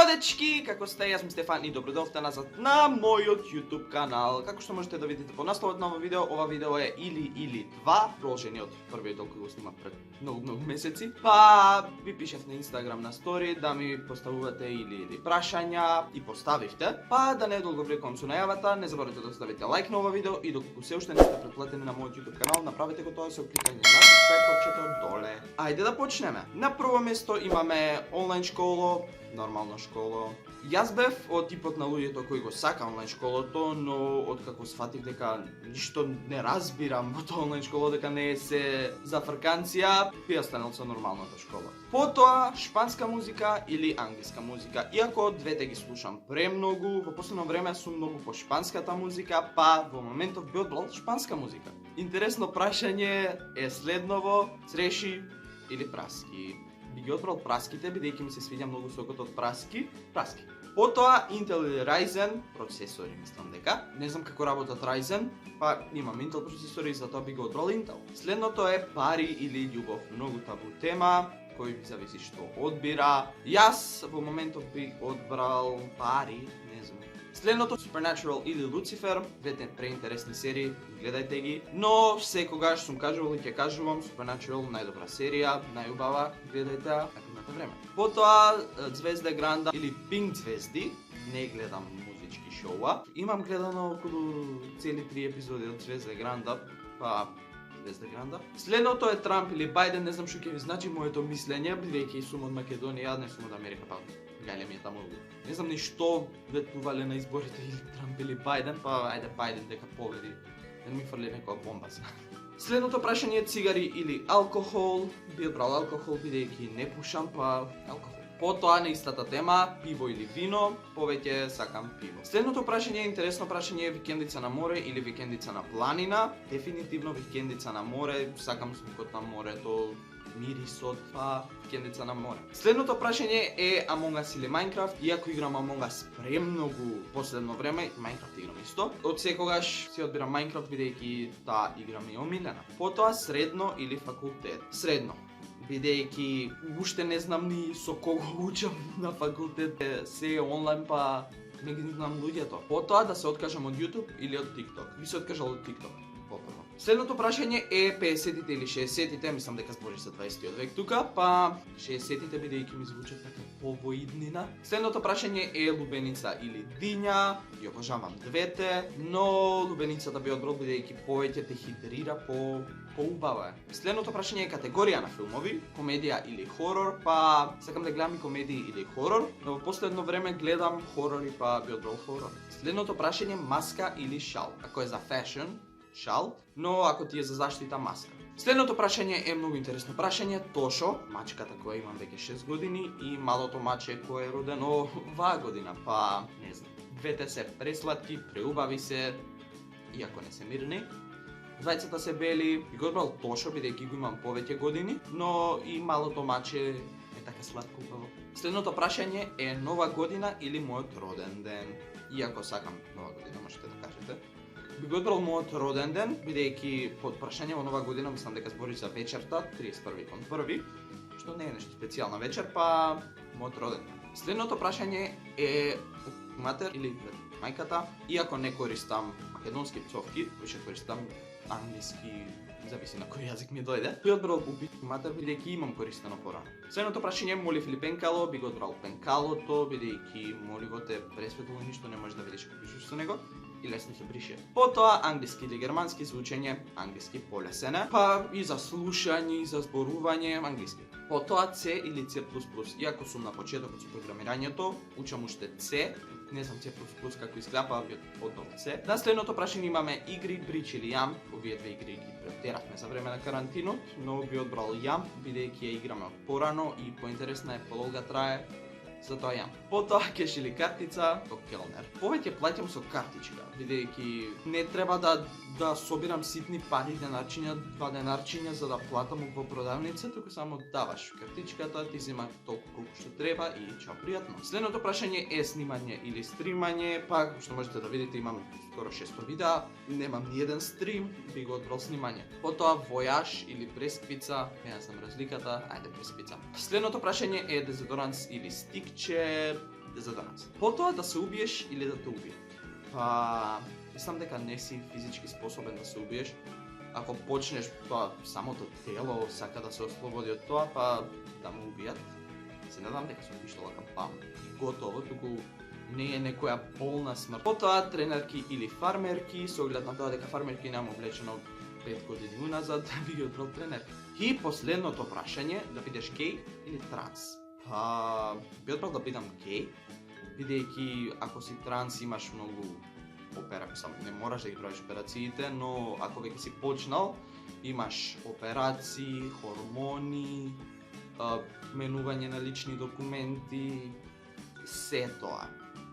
дечки, како сте? Јас сум Стефан и добродојавте назад на мојот YouTube канал. Како што можете да видите по насловот на ова видео е или 2, продолжение од првиот дел кој го снимав пред многу месеци. Па ви пишев на Instagram на стори да ми поставувате или прашања и поставивте. Па да не долговлекувам со најавата, не заборавајте да оставите лайк на ова видео и доколку се уште не сте претплатени на мојот YouTube канал, направете го тоа со кликање на субскрајб доле. Ајде да почнеме. На прво место имаме онлайн школо, нормално школо. Јас бев од типот на луѓето кои го сака онлайн школото, но откако сфатив дека ништо не разбирам во тоа онлайн школо, дека не е се за фрканција, би останал со нормалната школа. Потоа шпанска музика или англиска музика. Иако двете ги слушам премногу, во последно време сум многу по шпанската музика, па во моментов би одбрал шпанска музика. Интересно прашање е следново: цреши или праски? Би ги одбрал праските, бидејќи ми се свиѓа многу сокот од праски. Потоа Intel или Ryzen процесори, мислам дека. Не знам како работат Ryzen, па имам Intel процесори и затоа би го одбрал Intel. Следното е пари или љубов. Многу табу тема, кој зависи што одбира. Јас во моментов би одбрал пари, не знам. Следното Supernatural или Lucifer, двете преинтересни серии, гледајте ги. Но секогаш сум кажувал и ќе кажувам, Supernatural најдобра серија, најубава, гледајте ја ако имате време. Потоа Звезда Гранда или Pink звезди, не гледам музички шоуа. Имам гледано околу цели 3 епизоди од Звезда Гранда, па Звезда Гранда. Следното е Трамп или Бајден, не знам што ќе ви значи моето мислење, бидејќи сум од Македонија, не сум од Америка, па гајле ми е таму. Не знам ни што ветувале на изборите или Трамп или Бајден, па ајде Бајден дека победи. Не ми фрли некоја бомба сега. Следното прашање е цигари или алкохол. Би одбрал алкохол бидејќи не пушам, па алкохол. Потоа на истата тема, пиво или вино, повеќе сакам пиво. Следното прашање е интересно прашање, викендица на море или викендица на планина. Дефинитивно викендица на море, сакам звукот на морето, мирисот, па викендица на море. Следното прашање е Among Us или Minecraft. Иако играм Among Us премногу последно време, Minecraft играм исто. Од секогаш си одбирам Minecraft бидејќи таа игра ми е омилена. Потоа средно или факултет. Средно, бидејќи уште не знам ни со кого учам на факултет, се е онлайн, па не ги знам луѓето. Потоа да се откажам од YouTube или од TikTok. Би се откажал од TikTok. Попрво. Следното прашање е 50-тите или 60-тите, мислам дека збори за 20-тиот век тука, па 60-тите бидејќи ми звучат така повоиднина. Следното прашање е лубеница или диња. Ја обожавам двете, но лубеницата би одбрал бидејќи повеќе те хидрира, поубава е. Следното прашање е категорија на филмови, комедија или хорор, па сакам да гледам и комедии или хорор, но во последно време гледам хорори, па би одбрал хорор. Следното прашање е маска или шал. Ако е за фешн, шал, но ако ти е за заштита, маска. Следното прашање е многу интересно прашање. Тошо, мачката која имам веќе 6 години и малото маче кое е родено оваа година, па не знам. Двете се пресладки, преубави се, иако не се мирни. Двајцата се бели, би го одбрал Тошо бидејќи го имам повеќе години, но и малото маче е така сладко убаво. Следното прашање е нова година или мојот роден ден. Иако сакам нова година, можете да кажете. Би го одбрал мојот роден ден, бидејќи под прашање во нова година мислам дека збори за вечерта, 31 кон 1, што не е нешто специјална вечер, па мојот роден ден. Следното прашање е матер или мајката. Иако не користам македонски пцовки, више користам англиски, зависи на кој јазик ми дојде. Би одбрал матер бидејќи имам користено порано. Следното прашање е молив или пенкало. Би го одбрал пенкалото бидејќи моливот е пресветло и ништо не можеш да видиш ако пишеш со него и лесно се брише. Потоа англиски или германски звучење, англиски полесен е, па и за слушање и за зборување англиски. Потоа C или C++. Иако сум на почетокот со програмирањето, учам уште C, не знам C++ како изгледа, би одбрал C. На следното прашање имаме игри, брич или јам. Овие две игри ги претеравме за време на карантинот, но би одбрал јам бидејќи ја играме од порано и поинтересна е, подолга трае. Затоа јам. Потоа кеш или картица, како келнер. Повеќе плаќам со картичка, бидејќи не треба да собирам ситни пари, денарчиња, 2 денарчиња за да платам во продавница, туку само даваш картичката, ти зема толку колку што треба и чао, пријатно. Следното прашање е снимање или стримање, па што можете да видите имам скоро 600 видеа, немам ни еден стрим, би го одбрал снимање. Потоа војаж или преспица, не знам разликата, ајде преспица. Следното прашање е дезодоранс или стикче. за данас. Потоа да се убиеш или да те убијат. Па, мислам дека не си физички способен да се убиеш. Ако почнеш тоа, самото тело сака да се ослободи од тоа, па да му убијат. Се надам дека сум пиштала кам пам и готово, туку не е некоја полна смрт. Потоа тренерки или фармерки, со оглед на тоа дека фармерки нема облечено 5 години уназад, би ги одбрал тренер. И последното прашање, да бидеш геј или транс? Па, би одбрал да бидам геј, бидејќи ако си транс имаш многу операции, не мораш да ги правиш операциите, но ако веќе си почнал, имаш операции, хормони, менување на лични документи, се тоа.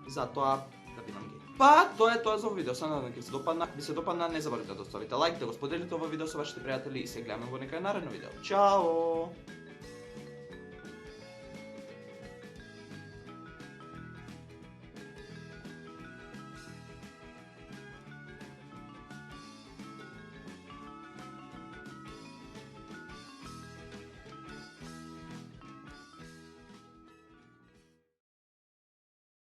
Затоа да бидам геј. Па, тоа е тоа за овој видео. Се надам дека се допадна. Ви се допадна, не заборавете да оставите лайк, да го споделите овој видео со вашите пријатели и се гледаме во некој наредно видео. Чао!